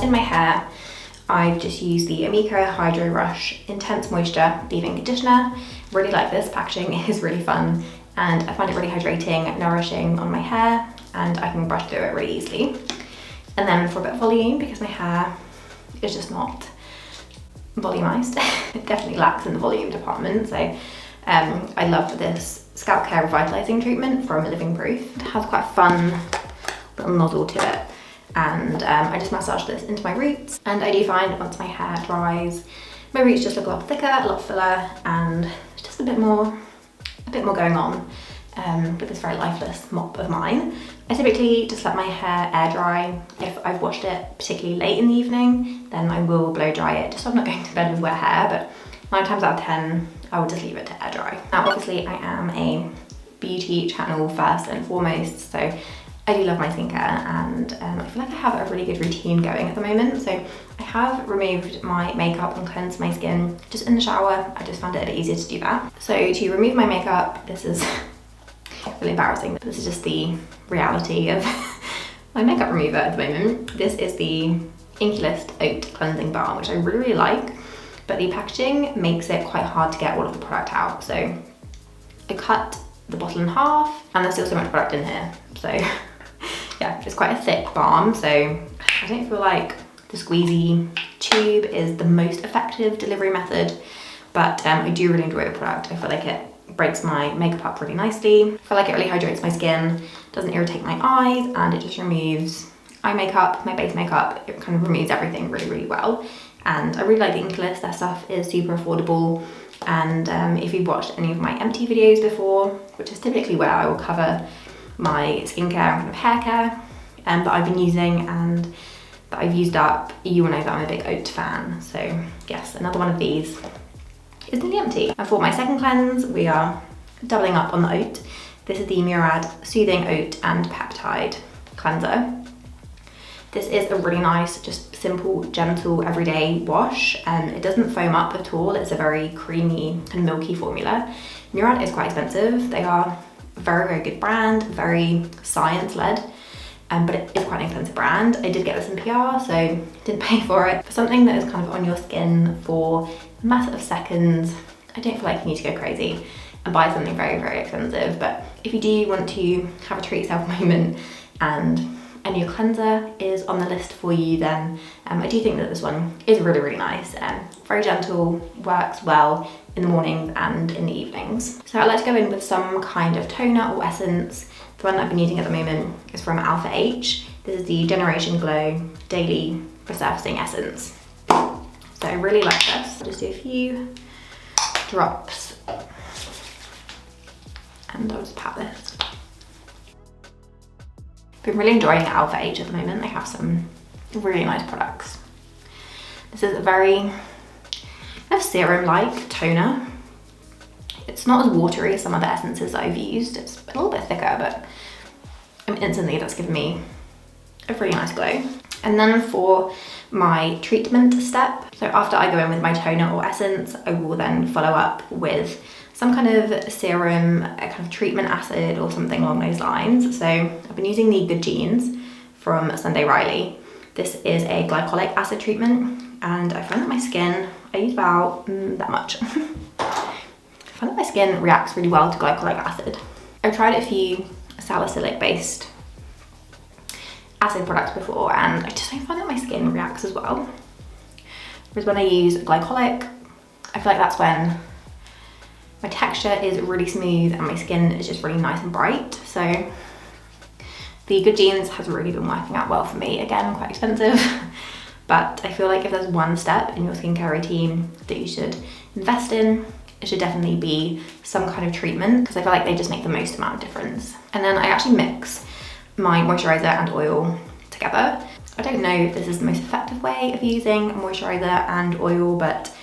in my hair, I've just used the INKEY Hydro Rush Intense Moisture Leave-In Conditioner. Really like this, packaging is really fun and I find it really hydrating, nourishing on my hair, and I can brush through it really easily. And then for a bit of volume, because my hair is just not volumized, it definitely lacks in the volume department, so I love this Scalp Care Revitalizing Treatment from Living Proof. It has quite a fun little nozzle to it, and I just massage this into my roots, and I do find once my hair dries, my roots just look a lot thicker, a lot fuller, and just a bit more going on with this very lifeless mop of mine. I typically just let my hair air dry. If I've washed it particularly late in the evening, then I will blow dry it, just so I'm not going to bed with wet hair, but 9 times out of 10, I will just leave it to air dry. Now obviously I am a beauty channel first and foremost, so I do love my skincare, and I feel like I have a really good routine going at the moment. So I have removed my makeup and cleansed my skin just in the shower. I just found it a bit easier to do that. So to remove my makeup, this is really embarrassing, but this is just the reality of my makeup remover at the moment. This is the INKEY Oat Cleansing Balm, which I really, really like, but the packaging makes it quite hard to get all of the product out. So I cut the bottle in half, and there's still so much product in here. So yeah, it's quite a thick balm, so I don't feel like the squeezy tube is the most effective delivery method, but I do really enjoy the product. I feel like it breaks my makeup up really nicely. I feel like it really hydrates my skin, doesn't irritate my eyes, and it just removes eye makeup, my base makeup. It kind of removes everything really, really well. And I really like the INKEY. Their stuff is super affordable. And if you've watched any of my empty videos before, which is typically where I will cover my skincare and kind of hair care that I've been using and that I've used up, you will know that I'm a big oat fan. So yes, another one of these is nearly empty. And for my second cleanse, we are doubling up on the oat. This is the MURAD Soothing Oat and Peptide Cleanser. This is a really nice, just simple, gentle, everyday wash, and it doesn't foam up at all. It's a very creamy and milky formula. MURAD is quite expensive. They are a very, very good brand, very science-led, but it is quite an expensive brand. I did get this in PR, so didn't pay for it. For something that is kind of on your skin for a matter of seconds, I don't feel like you need to go crazy and buy something very, very expensive. But if you do want to have a treat yourself moment and a new cleanser is on the list for you, then I do think that this one is really, really nice. Very gentle, works well in the mornings and in the evenings. So I like to go in with some kind of toner or essence. The one that I've been using at the moment is from Alpha H. This is the Generation Glow Daily Resurfacing Essence. So I really like this. I'll just do a few drops and I'll just pat this. Been really enjoying Alpha H at the moment. They have some really nice products. This is a very kind of serum-like toner. It's not as watery as some other essences that I've used. It's a little bit thicker, but instantly that's given me a really nice glow. And then for my treatment step, so after I go in with my toner or essence, I will then follow up with some kind of serum, a kind of treatment acid or something along those lines. So I've been using the Good Genes from Sunday Riley. This is a glycolic acid treatment, and I find that my skin, I use about that much. I find that my skin reacts really well to glycolic acid. I've tried a few salicylic based acid products before, and I just don't find that my skin reacts as well. Whereas when I use glycolic, I feel like that's when my texture is really smooth and my skin is just really nice and bright. So the Good Genes has really been working out well for me. Again, quite expensive, but I feel like if there's one step in your skincare routine that you should invest in, it should definitely be some kind of treatment, because I feel like they just make the most amount of difference. And then I actually mix my moisturizer and oil together. I don't know if this is the most effective way of using moisturizer and oil, but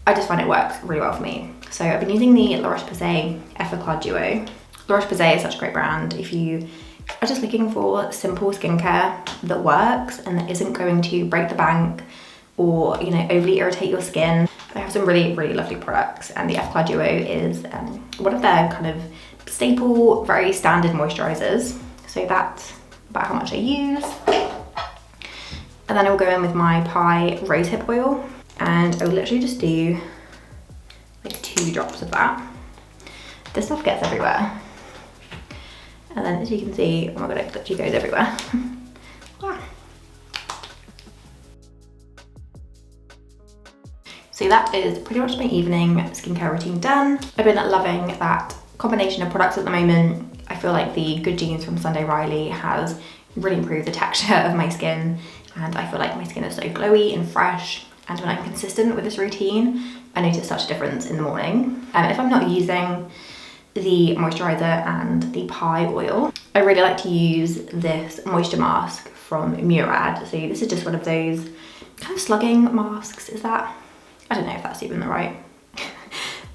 I just find it works really well for me. So I've been using the ROCHE EFFACLAR Duo. ROCHE is such a great brand. If you are just looking for simple skincare that works and that isn't going to break the bank or, you know, overly irritate your skin, they have some really, really lovely products. And the EFFACLAR Duo is one of their kind of staple, very standard moisturizers. So that's about how much I use. And And then I'll go in with my pie rosehip oil, and I'll literally just do like 2 drops of that. This stuff gets everywhere. And then as you can see, oh my god, it literally goes everywhere. So that is pretty much my evening skincare routine done. I've been loving that combination of products at the moment. I feel like the Good Genes from Sunday Riley has really improved the texture of my skin, and I feel like my skin is so glowy and fresh. And when I'm consistent with this routine, I notice such a difference in the morning. If I'm not using the moisturizer and the pie oil, I really like to use this moisture mask from MURAD. So this is just one of those kind of slugging masks, is that? I don't know if that's even the right,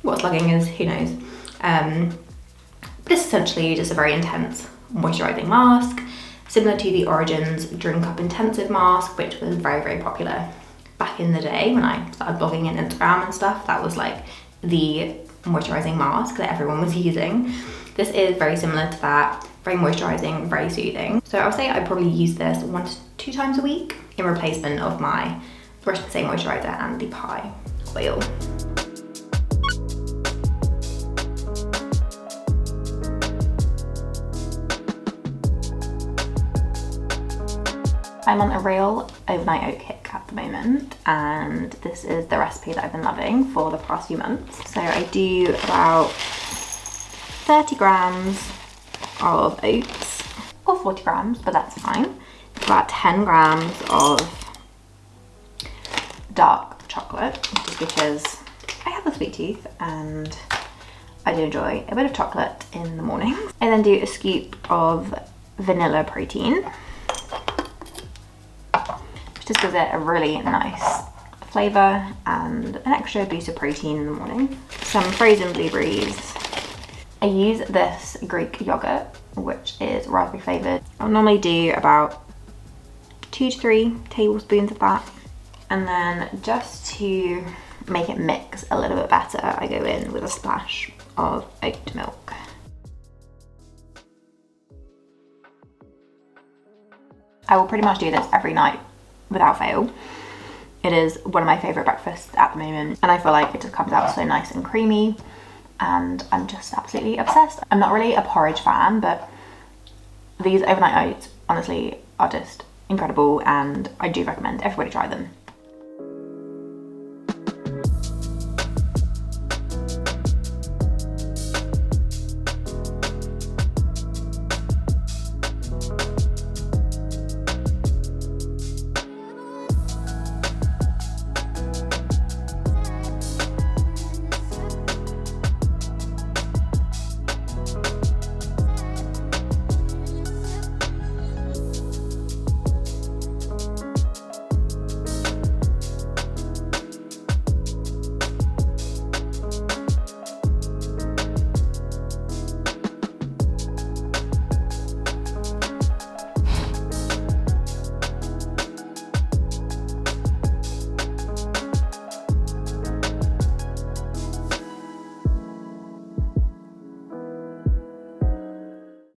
what slugging is, who knows. But it's essentially just a very intense moisturizing mask, similar to the Origins Drink Up Intensive mask, which was very, very popular back in the day when I started blogging on Instagram and stuff. That was like the moisturizing mask that everyone was using. This is very similar to that, very moisturizing, very soothing. So I would say I probably use this 1 to 2 times a week in replacement of my Brush the Same moisturizer and the pie oil. I'm on a real overnight oat kick at the moment, and this is the recipe that I've been loving for the past few months. So I do about 30 grams of oats, or 40 grams, but that's fine. About 10 grams of dark chocolate, just because I have a sweet tooth and I do enjoy a bit of chocolate in the morning. I then do a scoop of vanilla protein, which just gives it a really nice flavour and an extra boost of protein in the morning. Some frozen blueberries. I use this Greek yogurt, which is raspberry flavoured. I'll normally do about 2 to 3 tablespoons of that. And then just to make it mix a little bit better, I go in with a splash of oat milk. I will pretty much do this every night without fail. It is one of my favourite breakfasts at the moment, and I feel like it just comes out so nice and creamy, and I'm just absolutely obsessed. I'm not really a porridge fan, but these overnight oats honestly are just incredible, and I do recommend everybody try them.